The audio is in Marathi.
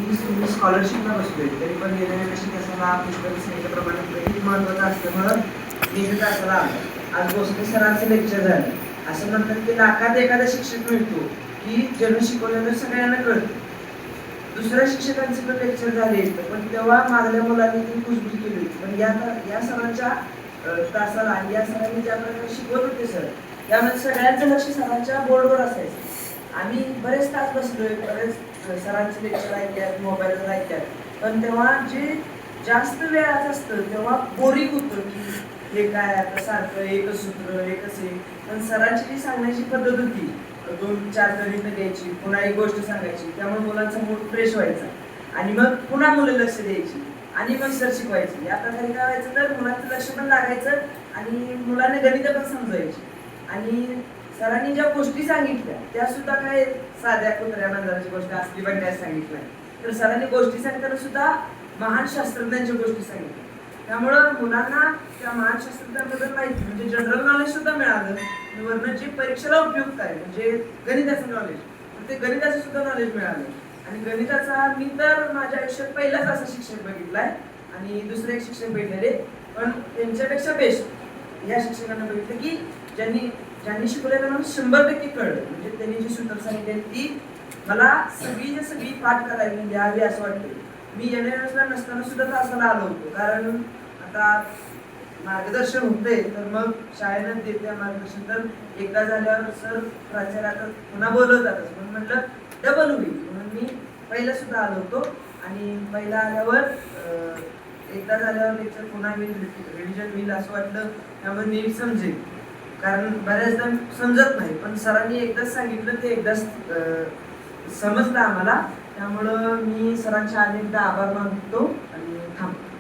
तुम्ही स्कॉलरशिपला बसलोय तरी पण गेल्या शिक्षकाला पुस्तक सांगितल्याप्रमाणे क्रेडिट महत्त्वाचं असल्यामुळं निघत असायला आलं. आज भोसले सरांचं लेक्चर झालं. असं म्हणतात की लाखात एखादा शिक्षक मिळतो की ज्यानं शिकवलेलं सगळ्यांना कळतं. दुसऱ्या शिक्षकांचे पण लेक्चर झाले पण तेव्हा मागल्या मुलांनी ती कुजबुज केली होती. पण या सरांच्या तासाला आणि या सरांनी ज्या प्रकारे शिकवत होते सर, त्यामध्ये सगळ्यांचं लक्ष सरांच्या बोर्डवर असायचं. आम्ही बरेच तास बसलोय, बरेच सरांचे लेक्चर ऐकल्यात, मोबाईलवर ऐकल्यात, पण तेव्हा जे जास्त वेळाचं असतं तेव्हा बोरिंग होतं की हे काय आता सारखं एकच सूत्र एकच हे. पण सरांची जी सांगण्याची पद्धत होती, 2-4 गणितं द्यायची, पुन्हा एक गोष्ट सांगायची, त्यामुळे मुलांचा मूड फ्रेश व्हायचा आणि मग पुन्हा मुलं लक्ष द्यायची आणि मग सर शिकवायचे. या प्रकारे काय व्हायचं तर मुलांचं लक्ष पण लागायचं आणि मुलांना गणितं पण समजायची. आणि सरांनी ज्या गोष्टी सांगितल्या त्या सुद्धा काय साध्या कुत्र्या मांजराची गोष्ट असली पण काय सांगितलं, तर सरांनी गोष्टी सांगताना सुद्धा महान शास्त्रज्ञांच्या गोष्टी सांगितल्या. त्यामुळं मुलांना त्या महान शास्त्रज्ञांबद्दल माहिती म्हणजे जनरल नॉलेज सुद्धा मिळालं. वरनं जे परीक्षेला उपयुक्त आहे म्हणजे गणिताचं नॉलेज, तर ते गणिताचं सुद्धा नॉलेज मिळालं. आणि गणिताचा मी तर माझ्या आयुष्यात पहिलाच असा शिक्षक बघितलाय आणि दुसरे एक शिक्षक भेटलेले, पण त्यांच्यापेक्षा बेस्ट या शिक्षकांना बघितलं की ज्यांनी शिकवलेलं मला 100% कळलं. म्हणजे त्यांनी जी सूत्र सांगितली ती मला सगळी पाठ करावी लिहावी असं वाटतं. मी NSला नसताना सुद्धा तासाला आलो होतो, कारण आता मार्गदर्शन होते तर मग शाळेनं देते मार्गदर्शन, तर एकदा झाल्यावर सर प्राचार्य पुन्हा बोलवतातच, म्हणून म्हटलं डबल होईल म्हणून मी पहिला सुद्धा आलो होतो. आणि पहिला आल्यावर एकदा झाल्यावर लेक्चर पुन्हा रिव्हिजन होईल असं वाटलं, त्यामुळे नीट समजेल, कारण बऱ्याचदा समजत नाही. पण सरांनी एकदाच सांगितलं ते एकदाच समजलं आम्हाला. त्यामुळं मी सरांच्या अनेकदा आभार मानतो आणि थांबतो.